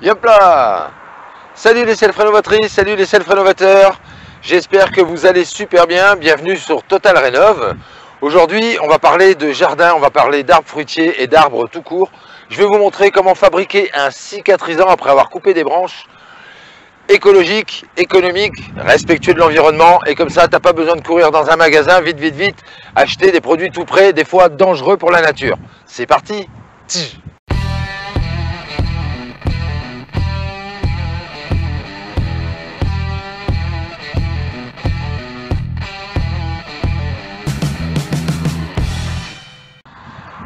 Yop là! Salut les self-rénovatrices, salut les self-rénovateurs. J'espère que vous allez super bien. Bienvenue sur Total Rénov. Aujourd'hui, on va parler de jardin, on va parler d'arbres fruitiers et d'arbres tout court. Je vais vous montrer comment fabriquer un cicatrisant après avoir coupé des branches. Écologique, économique, respectueux de l'environnement. Et comme ça, tu n'as pas besoin de courir dans un magasin, vite, acheter des produits tout prêts, des fois dangereux pour la nature. C'est parti!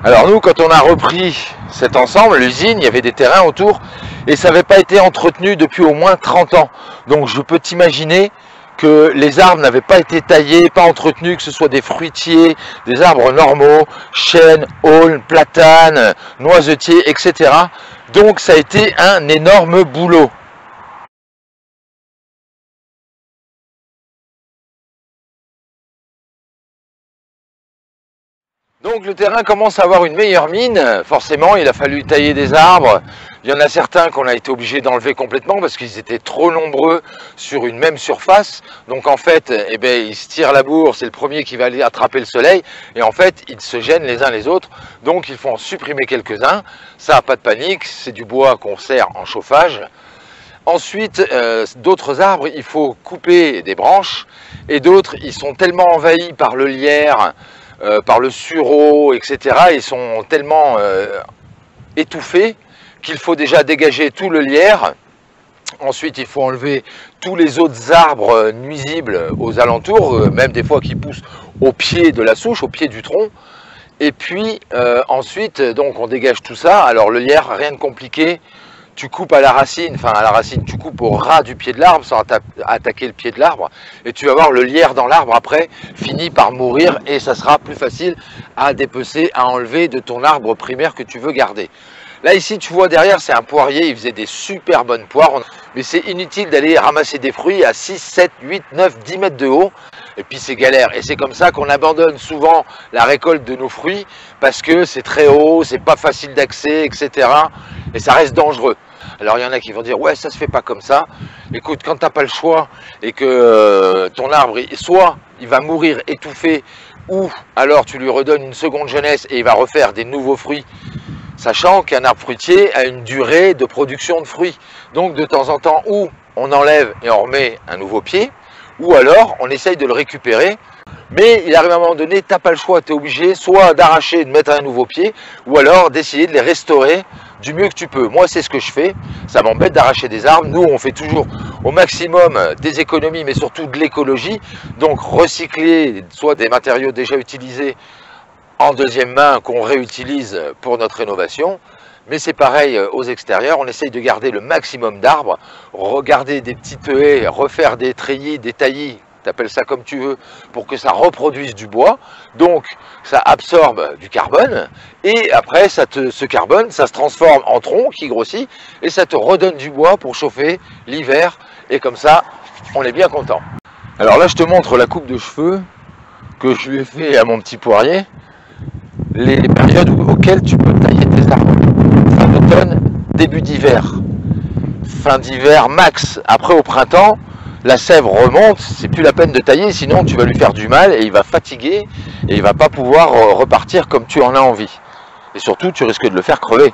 Alors nous, quand on a repris cet ensemble, l'usine, il y avait des terrains autour et ça n'avait pas été entretenu depuis au moins 30 ans. Donc je peux t'imaginer que les arbres n'avaient pas été taillés, pas entretenus, que ce soit des fruitiers, des arbres normaux, chênes, aulnes, platanes, noisetiers, etc. Donc ça a été un énorme boulot. Donc le terrain commence à avoir une meilleure mine, forcément il a fallu tailler des arbres, il y en a certains qu'on a été obligé d'enlever complètement parce qu'ils étaient trop nombreux sur une même surface, donc en fait ils se tirent la bourre, c'est le premier qui va aller attraper le soleil, et en fait ils se gênent les uns les autres, donc il faut en supprimer quelques-uns, ça pas de panique, c'est du bois qu'on sert en chauffage. Ensuite, d'autres arbres, il faut couper des branches, et d'autres, ils sont tellement envahis par le lierre, par le sureau, etc. Ils sont tellement étouffés qu'il faut déjà dégager tout le lierre. Ensuite, il faut enlever tous les autres arbres nuisibles aux alentours, même des fois qui poussent au pied de la souche, au pied du tronc. Et puis ensuite, donc on dégage tout ça. Alors le lierre, rien de compliqué. Tu coupes à la racine, tu coupes au ras du pied de l'arbre sans attaquer le pied de l'arbre, et tu vas voir le lierre dans l'arbre après finit par mourir et ça sera plus facile à dépecer, à enlever de ton arbre primaire que tu veux garder. Là ici tu vois derrière c'est un poirier, il faisait des super bonnes poires, mais c'est inutile d'aller ramasser des fruits à 6, 7, 8, 9, 10 mètres de haut, et puis c'est galère, et c'est comme ça qu'on abandonne souvent la récolte de nos fruits, parce que c'est très haut, c'est pas facile d'accès, etc. Et ça reste dangereux. Alors il y en a qui vont dire ouais ça se fait pas comme ça. Écoute, quand t'as pas le choix et que ton arbre soit il va mourir étouffé, ou alors tu lui redonnes une seconde jeunesse et il va refaire des nouveaux fruits, sachant qu'un arbre fruitier a une durée de production de fruits. Donc de temps en temps, ou on enlève et on remet un nouveau pied, ou alors on essaye de le récupérer. Mais il arrive à un moment donné, tu n'as pas le choix, tu es obligé soit d'arracher, de mettre un nouveau pied, ou alors d'essayer de les restaurer du mieux que tu peux. Moi, c'est ce que je fais, ça m'embête d'arracher des arbres. Nous, on fait toujours au maximum des économies, mais surtout de l'écologie. Donc, recycler soit des matériaux déjà utilisés en deuxième main qu'on réutilise pour notre rénovation. Mais c'est pareil aux extérieurs, on essaye de garder le maximum d'arbres, regarder des petites haies, refaire des treillis, des taillis, t'appelles ça comme tu veux, pour que ça reproduise du bois, donc ça absorbe du carbone, et après ce carbone, ça se transforme en tronc qui grossit, et ça te redonne du bois pour chauffer l'hiver, et comme ça, on est bien content. Alors là, je te montre la coupe de cheveux que je lui ai fait à mon petit poirier, les périodes auxquelles tu peux tailler tes arbres. Fin d'automne, début d'hiver, fin d'hiver max, après au printemps, la sève remonte, c'est plus la peine de tailler, sinon tu vas lui faire du mal et il va fatiguer et il va pas pouvoir repartir comme tu en as envie. Et surtout, tu risques de le faire crever.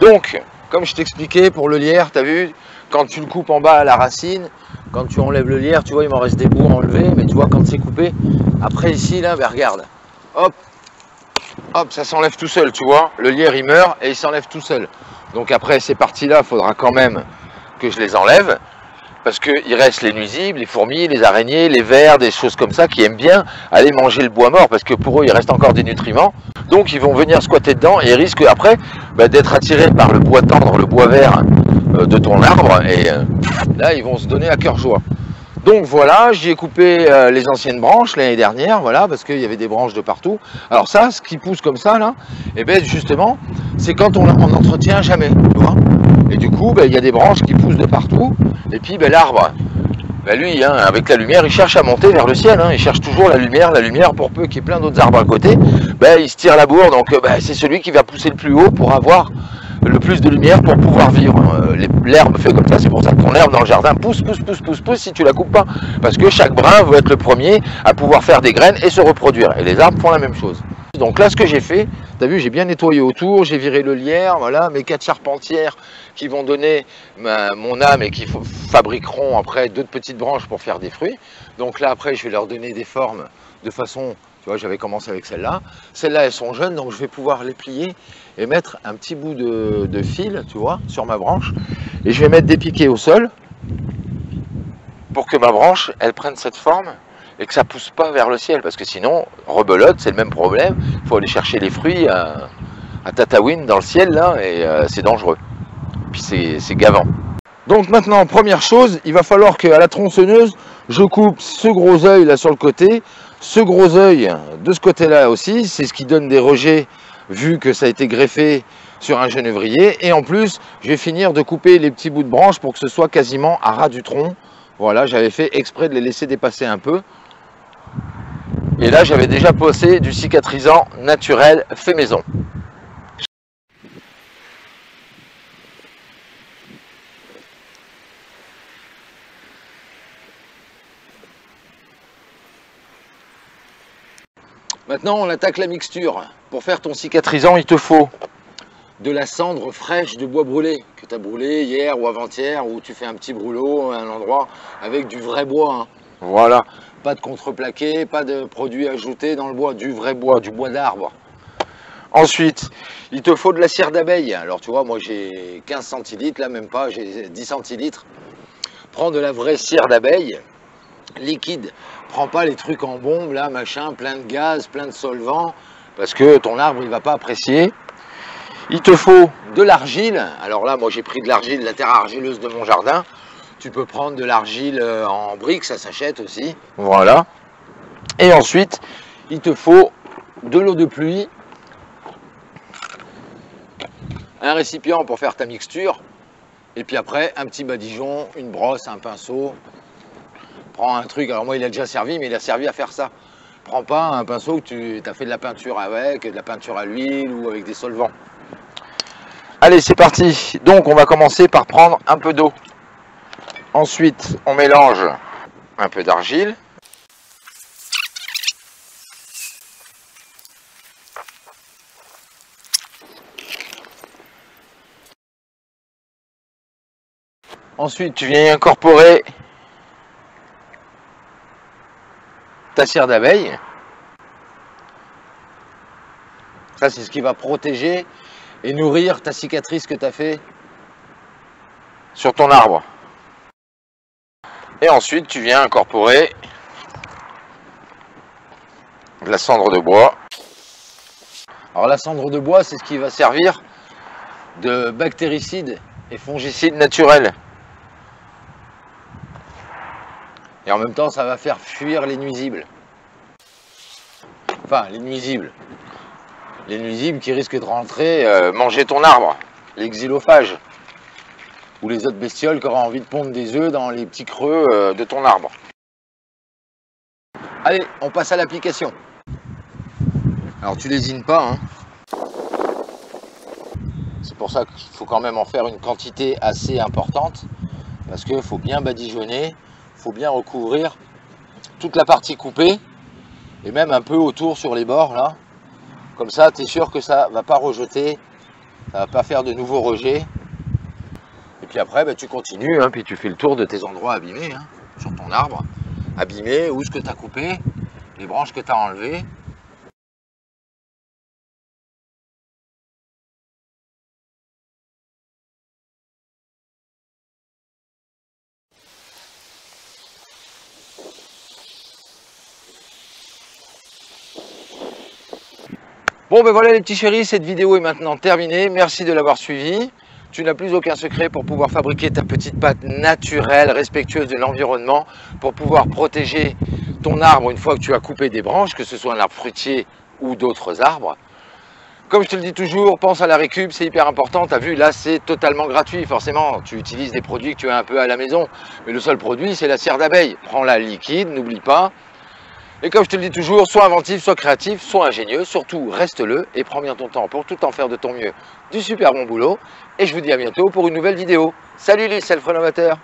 Donc, comme je t'expliquais pour le lierre, tu as vu, quand tu le coupes en bas à la racine, quand tu enlèves le lierre, tu vois, il m'en reste des bouts enlevés, mais tu vois, quand c'est coupé, après ici, là, ben regarde, hop, hop, ça s'enlève tout seul, tu vois, le lierre il meurt et il s'enlève tout seul. Donc après ces parties-là, il faudra quand même que je les enlève. Parce qu'il reste les nuisibles, les fourmis, les araignées, les vers, des choses comme ça qui aiment bien aller manger le bois mort parce que pour eux il reste encore des nutriments. Donc ils vont venir squatter dedans et ils risquent après d'être attirés par le bois tendre, le bois vert de ton arbre et là ils vont se donner à cœur joie. Donc voilà, j'y ai coupé les anciennes branches l'année dernière, voilà, parce qu'il y avait des branches de partout. Alors ça, ce qui pousse comme ça là, et bien justement, c'est quand on n'entretient jamais, tu vois. Et du coup, il y a des branches qui poussent de partout. Et puis l'arbre, lui, avec la lumière, il cherche à monter vers le ciel. Il cherche toujours la lumière pour peu qu'il y ait plein d'autres arbres à côté. Il se tire la bourre, donc c'est celui qui va pousser le plus haut pour avoir le plus de lumière pour pouvoir vivre. L'herbe fait comme ça, c'est pour ça que ton herbe dans le jardin pousse si tu la coupes pas. Parce que chaque brin veut être le premier à pouvoir faire des graines et se reproduire. Et les arbres font la même chose. Donc là, ce que j'ai fait, tu as vu, j'ai bien nettoyé autour, j'ai viré le lierre, voilà, mes 4 charpentières qui vont donner mon âme et qui fabriqueront après d'autres petites branches pour faire des fruits. Donc là, après, je vais leur donner des formes de façon, tu vois, j'avais commencé avec celle-là. Celles-là, elles sont jeunes, donc je vais pouvoir les plier et mettre un petit bout de fil, tu vois, sur ma branche. Et je vais mettre des piquets au sol pour que ma branche, elle prenne cette forme et que ça pousse pas vers le ciel, parce que sinon, rebelote, c'est le même problème. Il faut aller chercher les fruits à Tataouine dans le ciel, là, et c'est dangereux. Puis c'est gavant. Donc maintenant, première chose, il va falloir qu'à la tronçonneuse, je coupe ce gros œil là sur le côté, ce gros œil de ce côté-là aussi, c'est ce qui donne des rejets, vu que ça a été greffé sur un genévrier. Et en plus, je vais finir de couper les petits bouts de branches pour que ce soit quasiment à ras du tronc. Voilà, j'avais fait exprès de les laisser dépasser un peu. Et là, j'avais déjà posé du cicatrisant naturel fait maison. Maintenant, on attaque la mixture. Pour faire ton cicatrisant, il te faut de la cendre fraîche de bois brûlé que tu as brûlé hier ou avant-hier, ou tu fais un petit brûlot à un endroit avec du vrai bois. Hein. Voilà. Pas de contreplaqué, pas de produits ajoutés dans le bois, du vrai bois, du bois d'arbre. Ensuite, il te faut de la cire d'abeille. Alors tu vois, moi j'ai 15 centilitres, là même pas, j'ai 10 centilitres. Prends de la vraie cire d'abeille, liquide. Prends pas les trucs en bombe, là, machin, plein de gaz, plein de solvants, parce que ton arbre, il va pas apprécier. Il te faut de l'argile. Alors là, moi j'ai pris de l'argile, la terre argileuse de mon jardin. Tu peux prendre de l'argile en briques, ça s'achète aussi. Voilà. Et ensuite, il te faut de l'eau de pluie, un récipient pour faire ta mixture, et puis après, un petit badigeon, une brosse, un pinceau. Prends un truc, alors moi il a déjà servi, mais il a servi à faire ça. Prends pas un pinceau que tu as fait de la peinture avec, de la peinture à l'huile ou avec des solvants. Allez, c'est parti. Donc, on va commencer par prendre un peu d'eau. Ensuite, on mélange un peu d'argile. Ensuite, tu viens incorporer ta cire d'abeille. Ça, c'est ce qui va protéger et nourrir ta cicatrice que tu as fait sur ton arbre. Et ensuite, tu viens incorporer de la cendre de bois. Alors la cendre de bois, c'est ce qui va servir de bactéricide et fongicide naturel. Et en même temps, ça va faire fuir les nuisibles. Enfin, les nuisibles. Les nuisibles qui risquent de rentrer manger ton arbre. Les xylophages. Ou les autres bestioles qui auront envie de pondre des œufs dans les petits creux de ton arbre. Allez, on passe à l'application. Alors tu lésines pas, hein. C'est pour ça qu'il faut quand même en faire une quantité assez importante. Parce qu'il faut bien badigeonner, il faut bien recouvrir toute la partie coupée. Et même un peu autour sur les bords, là. Comme ça, tu es sûr que ça ne va pas rejeter, ça ne va pas faire de nouveaux rejets. Et puis après, bah, tu continues, hein, puis tu fais le tour de tes endroits abîmés, hein, sur ton arbre. Abîmés, où ce que tu as coupé, les branches que tu as enlevées. Bon ben voilà les petits chéris, cette vidéo est maintenant terminée. Merci de l'avoir suivi. Tu n'as plus aucun secret pour pouvoir fabriquer ta petite pâte naturelle, respectueuse de l'environnement, pour pouvoir protéger ton arbre une fois que tu as coupé des branches, que ce soit un arbre fruitier ou d'autres arbres. Comme je te le dis toujours, pense à la récup, c'est hyper important. Tu as vu, là c'est totalement gratuit, forcément. Tu utilises des produits que tu as un peu à la maison, mais le seul produit c'est la cire d'abeille. Prends-la liquide, n'oublie pas. Et comme je te le dis toujours, sois inventif, sois créatif, sois ingénieux, surtout reste-le et prends bien ton temps pour tout en faire de ton mieux. Du super bon boulot et je vous dis à bientôt pour une nouvelle vidéo. Salut les self-renovateurs!